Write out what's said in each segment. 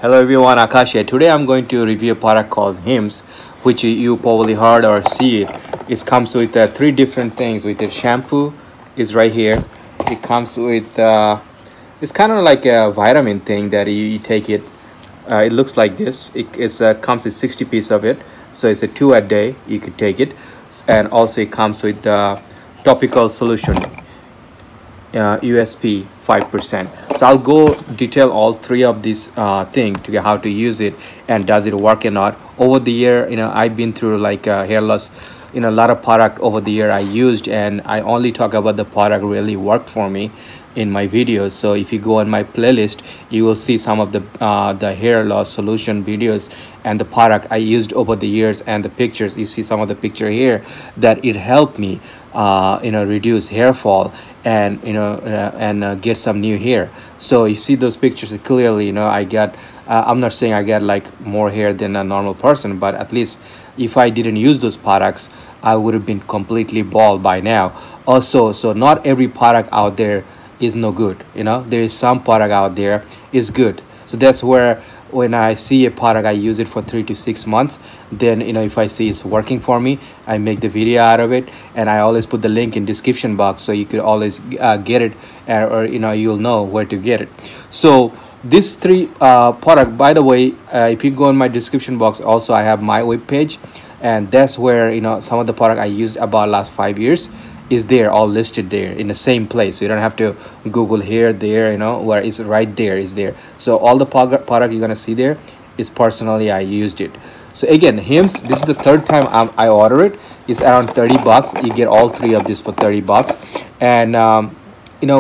Hello everyone, Akash here. Today I'm going to review a product called HIMS, which you probably heard or see it. It comes with three different things. With the shampoo is right here. It comes with it's kind of like a vitamin thing that you take it. It looks like this. It comes with 60 pieces of it, so it's a 2 a day. You could take it, and also it comes with topical solution. USP 5%. So I'll go detail all three of these things to get how to use it and does it work or not. Over the year, I've been through like hair loss, a lot of product over the year I used, and I only talk about the product really worked for me in my videos. So if you go on my playlist, you will see some of the hair loss solution videos and the product I used over the years, and the pictures. You see some of the picture here that it helped me reduce hair fall and get some new hair. So you see those pictures clearly. I got I'm not saying I get like more hair than a normal person, but at least if I didn't use those products, I would have been completely bald by now. Also, so not every product out there is no good. There is some product out there is good. So that's where when I see a product, I use it for 3 to 6 months. Then if I see it's working for me, I make the video out of it, and I always put the link in description box so you could always get it, or you'll know where to get it. So these three product, by the way, if you go in my description box, also I have my web page, and that's where some of the product I used about last 5 years is there, all listed there in the same place. So you don't have to Google here, there, where it's right there is there. So all the product you're gonna see there is personally I used it. So again, HIMS, this is the third time I order it. It's around 30 bucks. You get all three of this for 30 bucks. And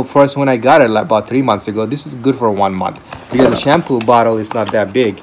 first when I got it like about 3 months ago, this is good for 1 month because the shampoo bottle is not that big.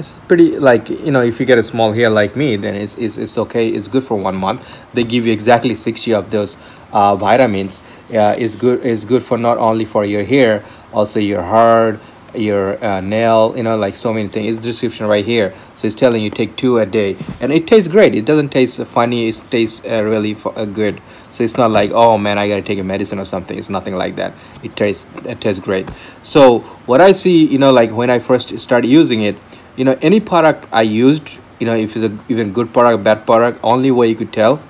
It's pretty, like, if you get a small hair like me, then it's okay. It's good for 1 month. They give you exactly 60 of those vitamins. It's good for not only for your hair, also your heart, your nail, like so many things. It's the description right here. So it's telling you take 2 a day, and it tastes great. It doesn't taste funny. It tastes really good. So it's not like, oh man, I gotta take a medicine or something. It's nothing like that. It tastes great. So what I see, like when I first started using it, any product I used, if it's even good product, bad product, only way you could tell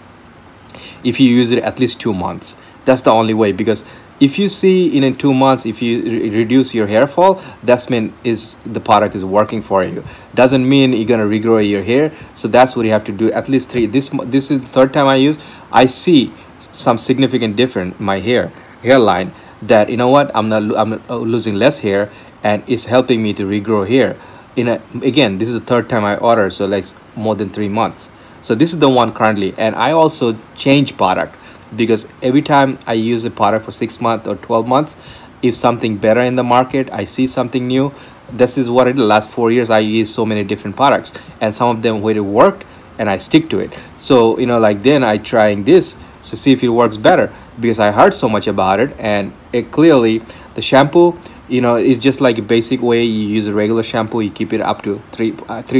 if you use it at least 2 months. That's the only way, because if you see in 2 months, if you reduce your hair fall, that's mean the product is working for you. Doesn't mean you're gonna regrow your hair. So that's what you have to do, at least 3. This is the third time I use. I see some significant difference in my hairline, that I'm not losing less hair, and it's helping me to regrow hair. Again, this is the third time I order, so like more than 3 months. So this is the one currently, and I also change product, because every time I use a product for 6 months or 12 months, if something better in the market, I see something new. This is what I did the last 4 years. I used so many different products, and some of them where it worked, and I stick to it. So like then I trying this to see if it works better, because I heard so much about it, and it clearly, the shampoo, it's just like a basic way you use a regular shampoo. You keep it up to 3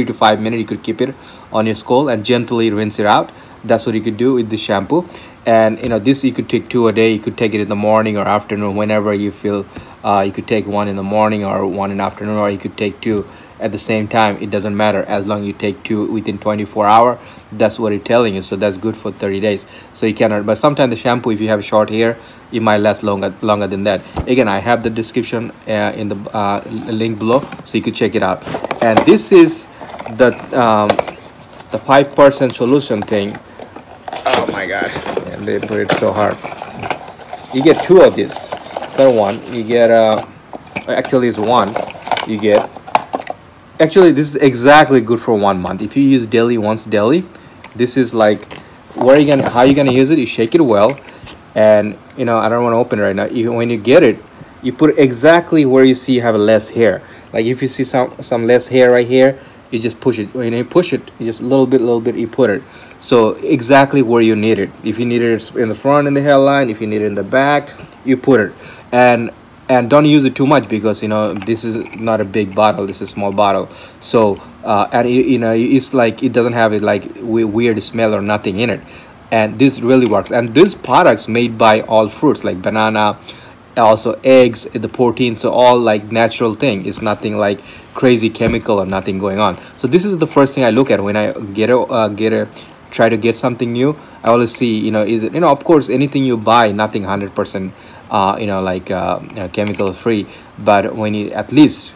to 5 minutes. You could keep it on your skull and gently rinse it out. That's what you could do with the shampoo. And this you could take 2 a day. You could take it in the morning or afternoon, whenever you feel. You could take 1 in the morning or 1 in the afternoon, or you could take 2 at the same time. It doesn't matter, as long as you take 2 within 24 hours. That's what it's telling you. So that's good for 30 days. So you cannot, but sometimes the shampoo, if you have short hair, it might last longer than that. Again, I have the description in the link below, so you could check it out. And this is the 5% solution thing. Oh my god, and they put it so hard. You get 2 of this. Not 1. You get actually it's 1. You get, actually this is exactly good for 1 month. If you use daily, once daily, this is like, how you gonna use it? You shake it well, and I don't want to open it right now. Even when you get it, you put it exactly where you see you have less hair. Like if you see some less hair right here, you just push it. When you push it, you just little bit you put it. So exactly where you need it. If you need it in the front, in the hairline, if you need it in the back, you put it. And don't use it too much, because this is not a big bottle. This is a small bottle. So and it's like it doesn't have like weird smell or nothing in it. And this really works. And these products made by all fruits like banana, also eggs, the protein, so all like natural thing. It's nothing like crazy chemical or nothing going on. So this is the first thing I look at when I try to get something new. I always see, is it, of course, anything you buy, nothing 100% chemical free, but when you, at least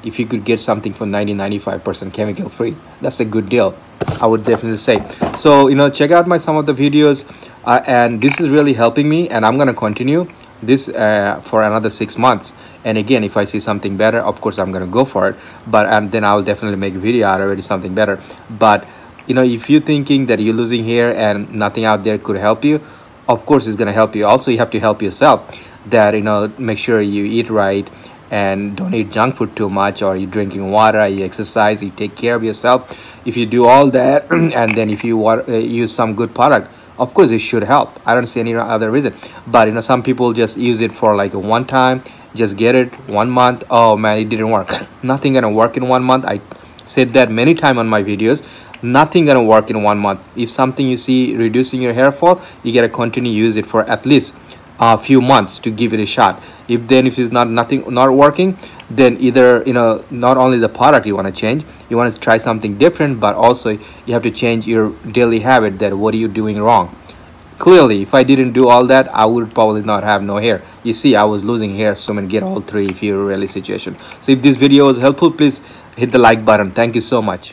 if you could get something for 95% chemical free, that's a good deal, I would definitely say. So check out some of the videos, and this is really helping me, and I'm going to continue this for another 6 months. And again, if I see something better, of course I'm going to go for it, but and then I'll definitely make a video out of it, something better. But if you're thinking that you're losing hair and nothing out there could help you, of course it's going to help you. Also, you have to help yourself, that make sure you eat right and don't eat junk food too much, or you're drinking water, you exercise, you take care of yourself. If you do all that and then if you want use some good product, of course it should help. I don't see any other reason. But some people just use it for like a one time, just get it 1 month, oh man, it didn't work. Nothing gonna work in 1 month. I said that many times on my videos. Nothing gonna work in 1 month. If something you see reducing your hair fall, you gotta continue use it for at least a few months to give it a shot. If it's not working, then either not only the product you want to change, you want to try something different, but also you have to change your daily habit, that what are you doing wrong. Clearly, if I didn't do all that, I would probably not have no hair. You see, I was losing hair, so I'm gonna get all three if you're really situation. So if this video was helpful, please hit the like button. Thank you so much.